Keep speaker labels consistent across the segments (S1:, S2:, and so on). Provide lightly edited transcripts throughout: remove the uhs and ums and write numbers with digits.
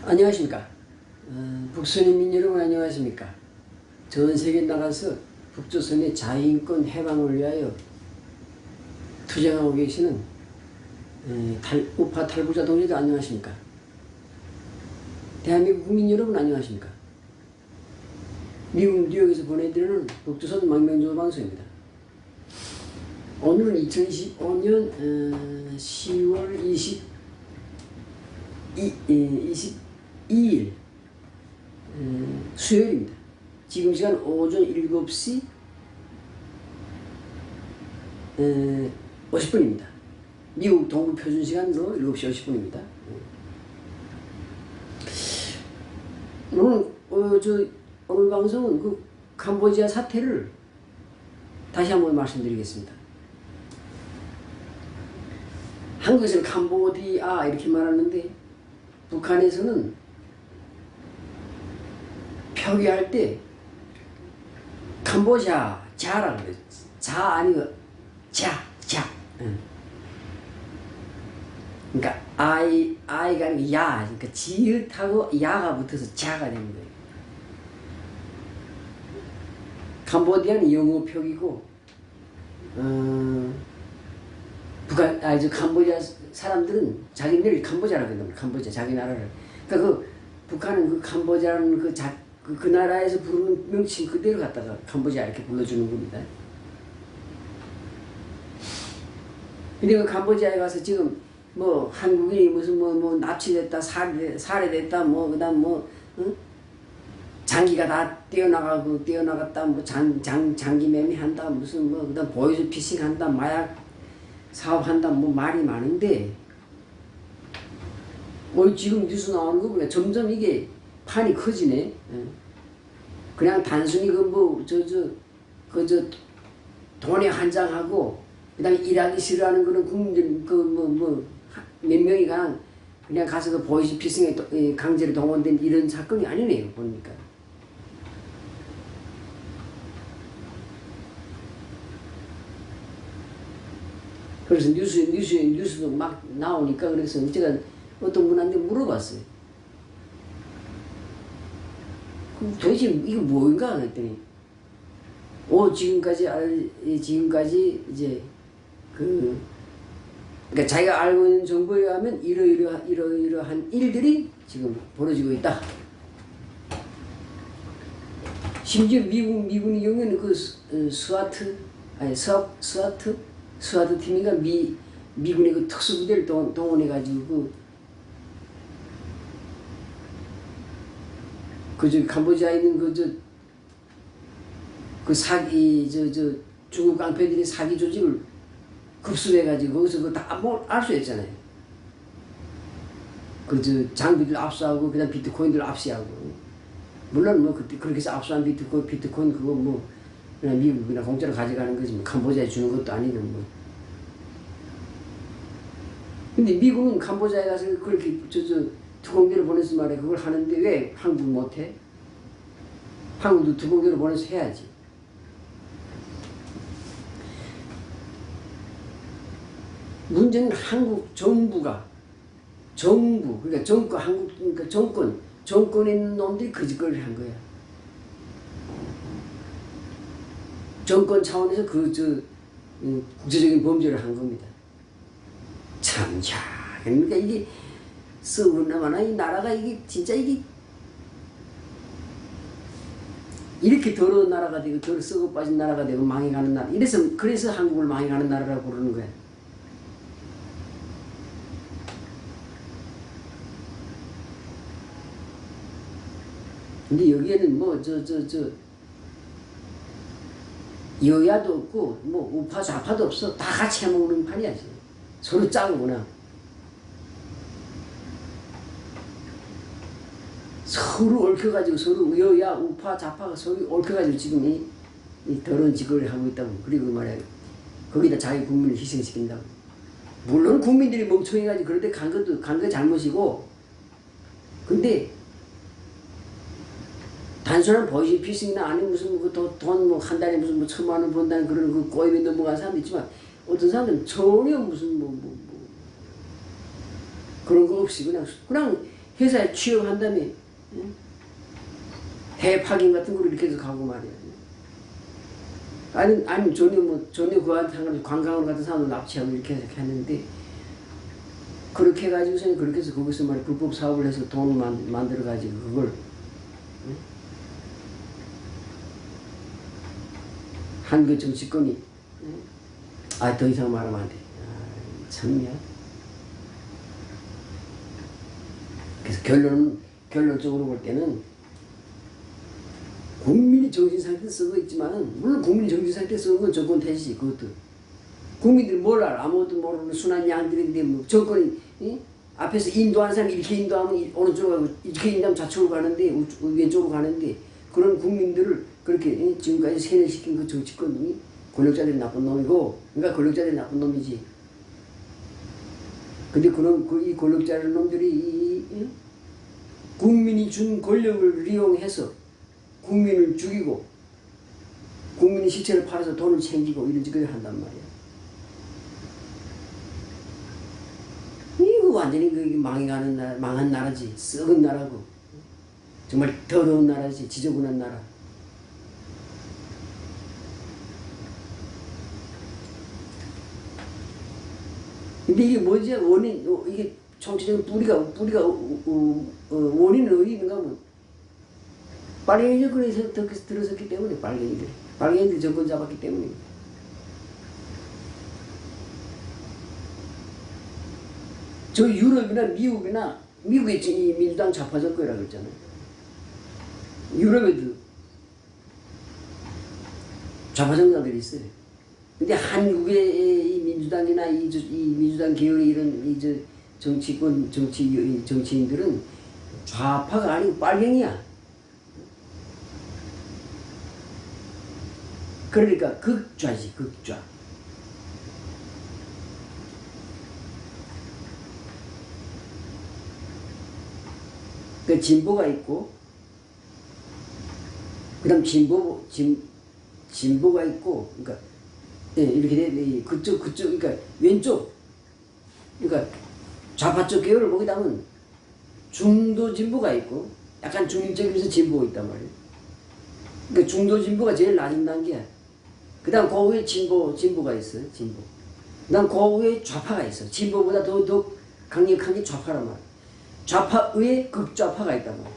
S1: 안녕하십니까. 북선인민 여러분 안녕하십니까. 전 세계에 나가서 북조선의 자유인권 해방을 위하여 투쟁하고 계시는 우파 탈북자 동지들 안녕하십니까. 대한민국 국민 여러분 안녕하십니까. 미국 뉴욕에서 보내드리는 북조선 망명조 방송입니다. 오늘은 2025년 10월 22일 수요일입니다. 지금 시간 오전 7시 50분입니다. 미국 동부 표준 시간으로 7시 50분입니다. 오늘 방송은 그 캄보디아 사태를 다시 한번 말씀드리겠습니다. 한국에서는 캄보디아 이렇게 말하는데 북한에서는 표기할 때 캄보디아 자라고 그래요. 자 아니고 자. 그러니까 아이가 아니고 야, 그러니까 지읒하고 야가 붙어서 자가 되는 거예요. 캄보디아는 영어 표기고 북한 캄보디아 사람들은 자기네를 캄보디아라고 한다. 캄보디아 자기 나라를. 그러니까 북한은 그 캄보디아라는 그 나라에서 부르는 명칭 그대로 갖다가 캄보디아 이렇게 불러주는 겁니다. 근데 그 캄보디아에 가서 지금 뭐 한국인이 무슨 뭐 납치됐다 살해됐다 뭐 그다음 응? 장기가 다 떼어나갔다 뭐 장기 매매한다 무슨 뭐 그다음 보이즈 피싱한다 마약 사업한다 뭐 말이 많은데 지금 뉴스 나오는 거 보면 점점 이게 판이 커지네. 그냥 단순히 돈에 환장하고 그다음에 일하기 싫어하는 그런 국민들 몇 명이 그냥 가서 그 보이즈 피싱에 강제로 동원된 이런 사건이 아니네요 보니까. 그래서 뉴스도 막 나오니까 그래서 제가 어떤 분한테 물어봤어요. 도대체 이게 뭐인가 그랬더니 지금까지 이제 그러니까 자기가 알고 있는 정보에 의하면 이러이러한 일들이 지금 벌어지고 있다. 심지어 미군의 경우에는 그 스와트 팀인가 미군의 그 특수부대를 동원해가지고 캄보디아에 있는 중국 깡패들이 사기 조직을 급습해가지고 거기서 그거 다 알 수 있잖아요. 장비들 압수하고 그다음 비트코인들 압수하고 물론 뭐 그렇게 해서 압수한 비트코인 그거 뭐 그냥 미국이나 공짜로 가져가는 거지 뭐 캄보디아에 주는 것도 아니고 뭐. 근데 미국은 캄보디아에 가서 그렇게 특공대를 보내서 말해 그걸 하는데 왜 한국 못해? 한국도 특공대를 보내서 해야지. 문제는 한국 정부가 그러니까 정권에 있는 놈들이 거짓거리를 한 거야. 정권 차원에서 국제적인 범죄를 한 겁니다. 그러니까 이게 썩었나마나 이 나라가 이게 진짜 이게 이렇게 더러운 나라가 되고 썩어 빠진 나라가 되고 망해가는 나라. 그래서 한국을 망해가는 나라라고 부르는 거야. 근데 여기에는 여야도 없고 우파 좌파도 없어. 다 같이 해먹는 판이야. 서로 짜구나. 서로 얽혀가지고 서로 여야 우파 좌파가 서로 얽혀가지고 지금 이 더러운 짓거리를 하고 있다고. 그리고 말이야 거기다 자기 국민을 희생시킨다고. 물론 국민들이 멍청해가지고 그런데 간 거 잘못이고 근데 단순한 보이즈 피싱이나 아니면 무슨 돈 한 달에 무슨 1,000만 원 번다는 그런 그 꼬임에 넘어간 사람도 있지만 어떤 사람들은 전혀 무슨 그런 거 없이 그냥 회사에 취업한 다음에 대파견 같은 걸 이렇게 해서 가고 말이야. 아니 전혀 그와는 상관없이 관광으로 같은 사람을 납치하고 이렇게 해서 했는데, 그렇게 해가지고서 그렇게 해서 거기서 말이야 불법 사업을 해서 돈을 만들어가지고 그걸 한국 정치권이 더 이상 말하면 안 돼. 참이야. 그래서 결론적으로 볼 때는 국민이 정신상태 쓰고 있지만은, 물론 국민이 정신상태 쓰는 건 정권 탓이지. 그것도 국민들이 뭘 알아? 아무것도 모르는 순한 양들인데 뭐 정권이 앞에서 인도하는 사람이 이렇게 인도하면 오른쪽으로 가고, 이렇게 인도하면 좌측으로 가는데 왼쪽으로 가는데, 그런 국민들을 그렇게 지금까지 세뇌시킨 그 정치권이 권력자들이 나쁜 놈이고, 그러니까 권력자들이 나쁜 놈이지. 근데 이 권력자들 놈들이 국민이 준 권력을 이용해서 국민을 죽이고 국민의 시체를 팔아서 돈을 챙기고 이런 짓을 한단 말이야. 이거 완전히 망해가는 나라, 망한 나라지. 썩은 나라고. 정말 더러운 나라지. 지저분한 나라. 근데 이게 뭐지? 이게 총체적인 뿌리가 원인은 어디 있는가 하면, 빨갱이 정권에 들어섰기 때문에, 빨갱이들이 정권 잡았기 때문에. 저 유럽이나 미국에 이 민주당 좌파 정권이라고 했잖아요. 유럽에도 좌파 정당들이 있어요. 근데 한국의 이 민주당이나 이 민주당 계열의 이런 정치인들은 좌파가 아니고 빨갱이야. 그러니까 극좌지, 극좌. 그 진보가 있고, 그 다음 진보가 있고, 그러니까 이렇게 돼. 그쪽, 그러니까 왼쪽, 그러니까 좌파 쪽 계열을 보게 되면 중도 진보가 있고, 약간 중립적이면서 진보가 있단 말이에요. 그러니까 중도 진보가 제일 낮은 단계야. 그 다음 그 위에 진보가 있어요. 진보. 그 다음 그 위에 좌파가 있어. 진보보다 더 강력한 게 좌파란 말이야. 좌파 위에 극좌파가 있단 말이야.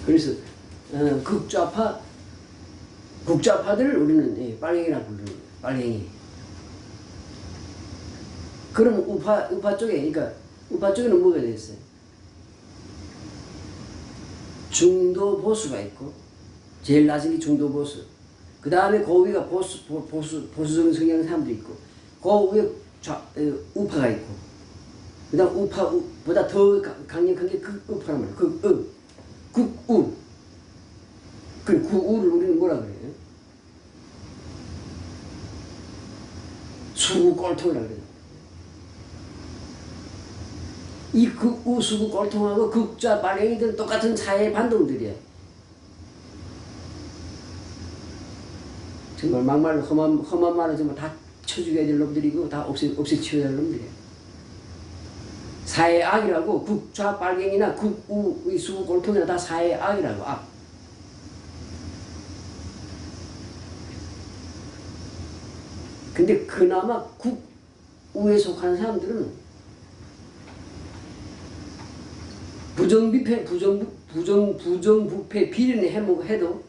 S1: 그래서 극좌파들을 우리는 빨갱이라고 부르는 거예요. 빨갱이. 그러면 우파 쪽에, 그러니까 우파 쪽에는 뭐가 됐어요? 중도 보수가 있고, 제일 낮은 게 중도 보수. 그 다음에 그 위가 보수적인 성향의 사람들이 있고, 그 위에 우파가 있고, 그 다음 우파보다 더 강력한 게 극우파란 말이에요. 극우. 그 극우를 우리는 뭐라 그래요? 수구 꼴통이라 그래요. 이 극우 수구 꼴통하고 극좌 빨갱이들은 똑같은 사회의 반동들이야. 정말 막말로 험한 말을 정말 다 쳐죽여야 될 놈들이고, 다 없애치워야 될 놈들이야. 사회의 악이라고. 극좌 빨갱이나 극우 수구 꼴통이나 다 사회의 악이라고. 악. 근데 그나마 극우에 속하는 사람들은 부정부패 비리는 해도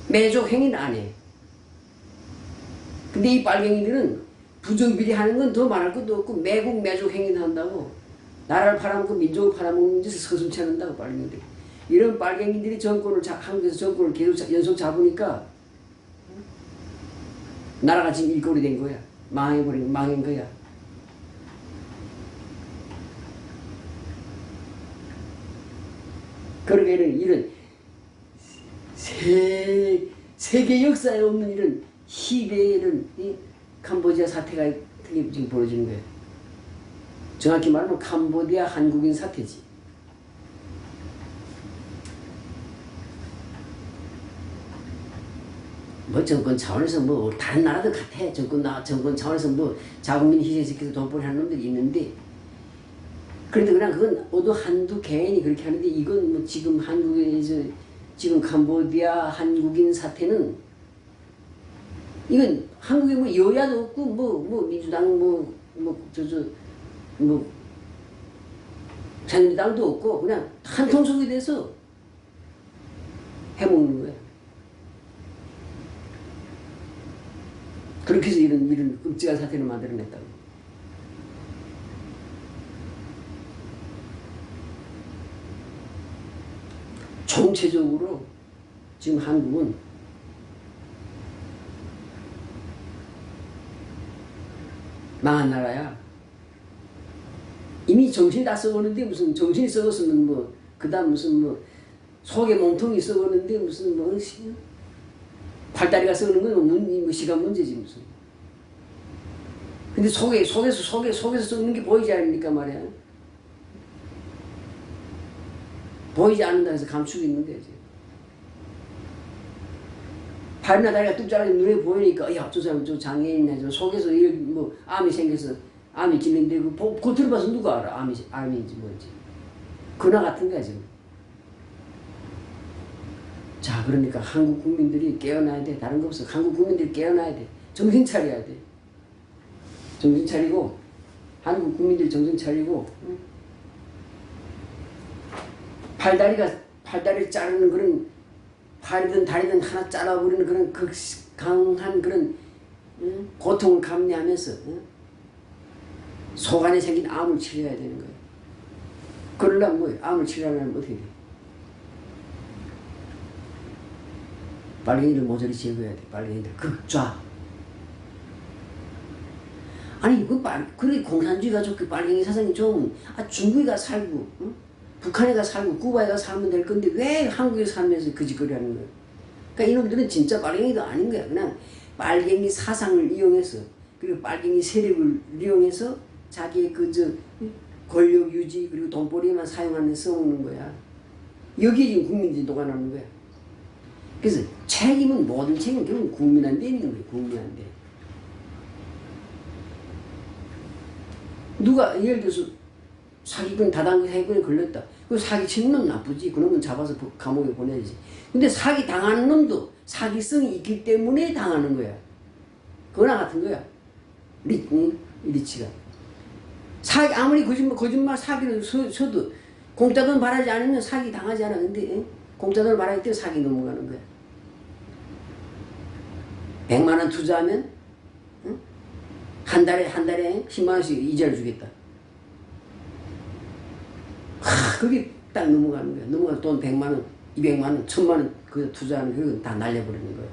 S1: 매족 행위는 안 해. 근데 이 빨갱이들은 부정비리 하는 건 더 말할 것도 없고, 매족 행위는 한다고. 나라를 팔아먹고 민족을 팔아먹는 짓을 서슴지 않는다고, 빨갱이들이. 이런 빨갱이들이 한국에서 정권을 계속 연속 잡으니까 나라가 지금 일꼴이 된 거야. 망한 거야. 그러니까 이런 세계 역사에 없는 이런 희대의 이런 캄보디아 사태가 어떻게 지금 벌어지는 거예요? 정확히 말하면 캄보디아 한국인 사태지. 뭐 정권 차원에서 뭐 다른 나라들 같아. 정권 차원에서 뭐 자국민 희생시켜서 돈벌이 하는 놈들이 있는데, 그래도 그냥 그건 어느 한두 개인이 그렇게 하는데, 이건 뭐 지금 한국에서 지금 캄보디아 한국인 사태는 이건 한국에 뭐 여야도 없고 뭐 민주당 뭐 새누리당도 없고 그냥 한통속이 돼서 해먹는 거야. 그렇게 해서 이런 끔찍한 사태를 만들어냈다고. 총체적으로 지금 한국은 망한 나라야. 이미 정신이 다 썩었는데 무슨 정신이 썩었으면 뭐 그다음 무슨 뭐 속에 몸통이 썩었는데 무슨 뭐 팔다리가 썩는 건 뭐 시간 문제지 무슨. 근데 속에서 썩는 게 보이지 않으니까 말이야. 보이지 않는다 해서 감추고 있는 거지. 발이나 다리가 뚝 자라서 눈에 보이니까 야, 저 사람 저 장애인이네. 저 속에서 뭐 암이 생겨서 암이 질린데 그거 들어봐서 누가 알아? 암인지 뭔지. 그나 같은 거야 지금. 자, 그러니까 한국 국민들이 깨어나야 돼. 다른 거 없어. 한국 국민들이 깨어나야 돼. 정신 차려야 돼. 정신 차리고 한국 국민들이 정신 차리고 응? 팔다리를 자르는 그런 팔이든 다리든 하나 잘라버리는 그런 강한 그런 응? 고통을 감내하면서 응? 속 안에 생긴 암을 치료해야 되는 거예요. 그러려면 뭐예요? 암을 치료하려면 어떻게 돼? 빨갱이를 모조리 제거해야 돼. 빨갱이들 극좌. 아니 그래 공산주의가 좋고 빨갱이 사상이 좀 중국에 가 살고 응? 북한에 가 살고 쿠바에 가 살면 될 건데 왜 한국에 살면서 그짓거리 하는 거야? 그러니까 이놈들은 진짜 빨갱이도 아닌 거야. 그냥 빨갱이 사상을 이용해서 그리고 빨갱이 세력을 이용해서 자기의 권력 유지 그리고 돈벌이에만 사용하는 써먹는 거야. 여기에 지금 국민들이 녹아나는 거야. 그래서 책임은 모든 책임은 결국 국민한테 있는 거예요. 국민한테. 누가 예를 들어서 사기꾼 다단계 사기꾼에 걸렸다. 그 사기치는 놈 나쁘지. 그놈은 잡아서 감옥에 보내야지. 근데 사기 당하는 놈도 사기성이 있기 때문에 당하는 거야. 그거나 같은 거야. 리치가. 아무리 거짓말 사기를 쳐도 공짜 돈 바라지 않으면 사기 당하지 않아. 근데 공짜 돈을 바라기 때문에 사기 넘어가는 거야. 100만 원 투자하면 한 달에 10만 원씩 이자를 주겠다. 그게 딱 넘어가는 거야. 넘어가서 돈 100만 원, 200만 원, 1000만 원 그 투자하는 거 다 날려버리는 거야.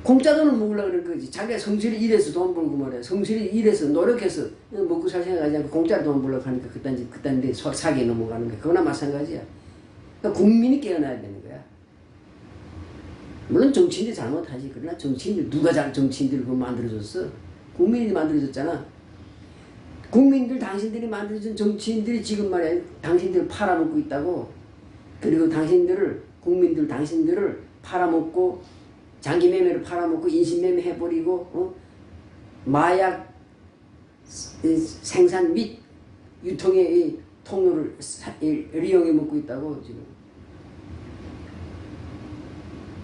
S1: 공짜 돈을 먹으려고 그러는 거지. 자기가 성실히 일해서 돈 벌고 말이야. 성실히 일해서 노력해서 먹고 살 생각하지 않고 공짜로 돈 벌려고 하니까 그딴 데 사기에 넘어가는 거야. 그거나 마찬가지야. 그러니까 국민이 깨어나야 되는 거야. 물론 정치인들이 잘못하지. 그러나 정치인들 그거 만들어줬어? 국민이 만들어줬잖아. 당신들이 만들어준 정치인들이 지금 말이야. 당신들을 팔아먹고 있다고. 그리고 당신들을 팔아먹고 장기매매를 팔아먹고 인신매매 해버리고 마약 생산 및 유통의 통로를 이용해 먹고 있다고 지금.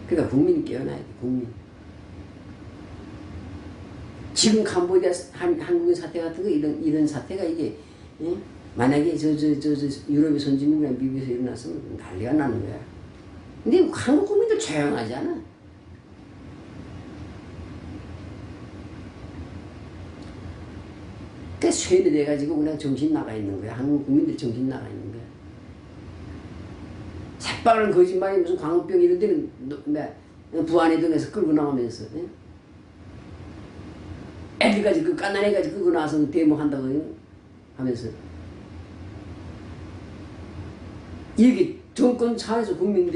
S1: 그러니까 국민이 깨어나야 돼. 국민. 지금 캄보디아 한국인 사태 같은 거 이런 사태가 이게 만약에 유럽의 선진국이나 미국에서 일어났으면 난리가 나는 거야. 근데 한국 국민들 조용하지 않아. 그러니까 쇠뇌돼가지고 그냥 정신 나가 있는 거야. 한국 국민들 정신 나가 있는 거야. 새빨간 거짓말이 무슨 광우병 이런 데는 부안의 등에서 끌고 나오면서 애들까지 깐난 애까지 끌고 나와서 데모한다고 하면서 이렇게 정권 차에서 국민을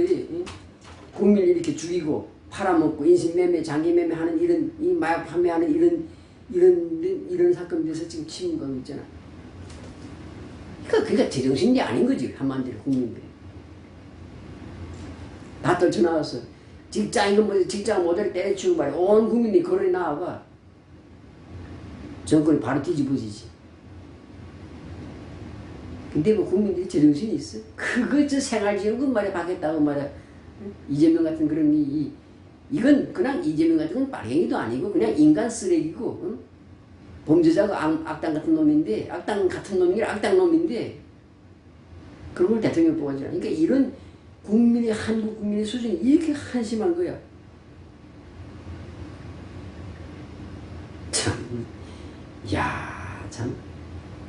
S1: 이렇게 죽이고 팔아먹고 인신매매, 장기매매 하는 이 마약 판매하는 이런 사건들에서 지금 치는 거 있잖아. 그러니까 제정신이 아닌 거지, 한마디로 국민들이. 다 떨쳐나와서 직장 모델 때려치우고 말이야. 온 국민이 거론에 나와봐. 정권이 바로 뒤집어지지. 근데 뭐 국민들이 제정신이 있어? 그거 생활지원금 말이야 받겠다고 말이야. 이재명 같은 그런 이건 그냥 이재명 같은 건 빨갱이도 아니고 그냥 인간 쓰레기고, 응? 범죄자고 악당 같은 놈인데, 악당 같은 놈이 아니라 악당 놈인데, 그런 걸 대통령 뽑아주라. 그러니까 이런 한국 국민의 수준이 이렇게 한심한 거야. 참, 참.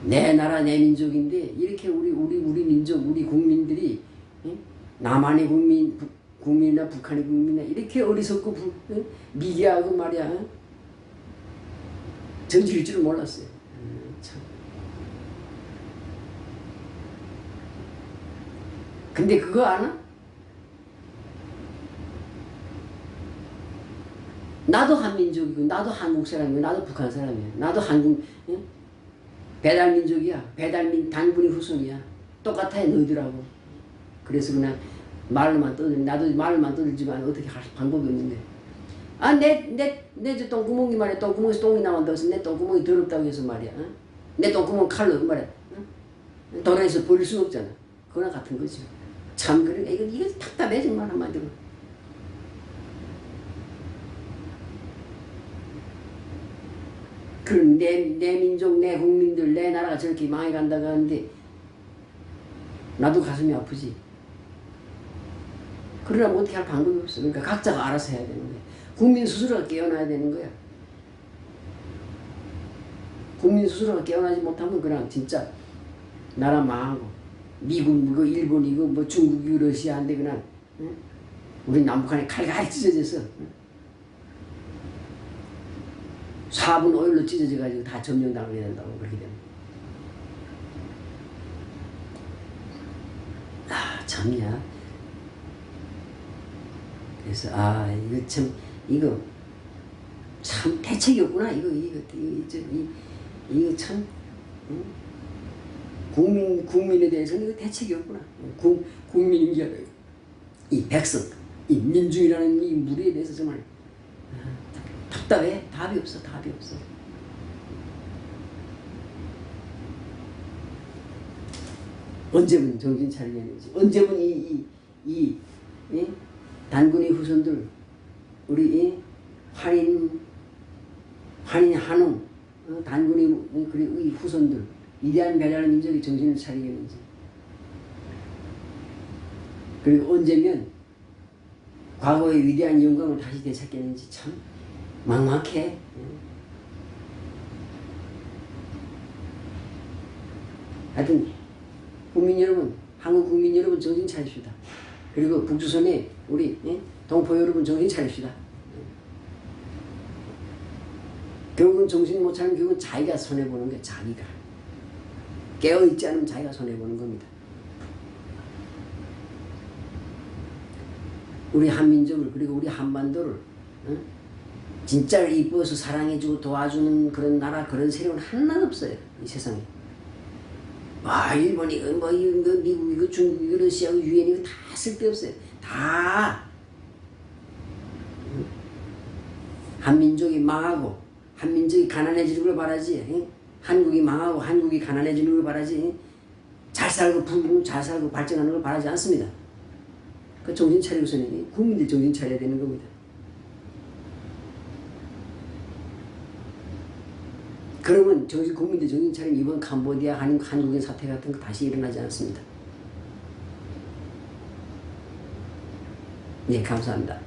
S1: 내 나라, 내 민족인데, 이렇게 우리 민족, 우리 국민들이, 응? 남한의 국민이나 북한의 국민이나 이렇게 어리석고 미개하고 말이야. 응? 저지를 줄 몰랐어요. 참. 근데 그거 아나? 나도 한민족이고, 나도 한국 사람이고, 나도 북한 사람이야. 나도 한국, 응? 배달민족이야. 단군의 후손이야. 똑같아, 너희들하고. 그래서 그냥 말로만 떠들, 나도 말로만 떠들지만 어떻게 할 방법이 없는데. 저 똥구멍이 말이야. 똥구멍에서 똥이 나온다고 해서 내 똥구멍이 더럽다고 해서 말이야. 어? 내 똥구멍 칼로 말이야. 어? 도로에서 버릴 수는 없잖아. 그거나 같은 거죠. 참, 그러니까 이거 답답해, 정말 한마디로. 그럼 내 민족, 내 국민들, 내 나라가 저렇게 망해간다고 하는데, 나도 가슴이 아프지. 그러려면 어떻게 할 방법이 없어. 그러니까 각자가 알아서 해야 되는 거야. 국민 스스로가 깨어나야 되는 거야. 국민 스스로가 깨어나지 못하면 그냥 진짜 나라 망하고, 미국, 일본이고, 중국이고, 러시아인데 그냥, 응? 우리 남북한에 칼갈이 찢어져서, 응? 4분 오일로 찢어져가지고 다 점령당하게 된다고, 그렇게 되면. 참이야. 그래서, 이거 참 대책이 없구나. 이거 참, 응? 국민에 대해서는 이거 대책이 없구나. 국민인 게 아니라 이 백성, 이 민중이라는 이 무리에 대해서 정말 답답해. 답이 없어. 언제면 정신 차리겠는지, 언제면 이 단군의 후손들, 우리 한인 한웅 단군의 후손들, 위대한 배달 민족이 정신을 차리겠는지, 그리고 언제면 과거의 위대한 영광을 다시 되찾겠는지 참 막막해. 하여튼 국민 여러분, 한국 국민 여러분 정신 차립시다. 그리고 북조선의 우리 동포 여러분 정신 차립시다. 결국은 정신 못 차리면 결국은 자기가 손해보는 거야. 자기가 깨어있지 않으면 자기가 손해보는 겁니다. 우리 한민족을, 그리고 우리 한반도를 진짜 이뻐서 사랑해주고 도와주는 그런 나라, 그런 세력은 하나도 없어요, 이 세상에. 일본이고 미국이고 중국이고 러시아고 유엔이고 다 쓸데없어요. 다 한민족이 망하고 한민족이 가난해지는 걸 바라지. 한국이 망하고 한국이 가난해지는 걸 바라지. 잘 살고 발전하는 걸 바라지 않습니다. 그 정신 차리고서는 국민들 정신 차려야 되는 겁니다. 그러면 국민들 정신 차리면 이번 캄보디아 한국인 사태 같은 거 다시 일어나지 않습니다. 네, 감사합니다.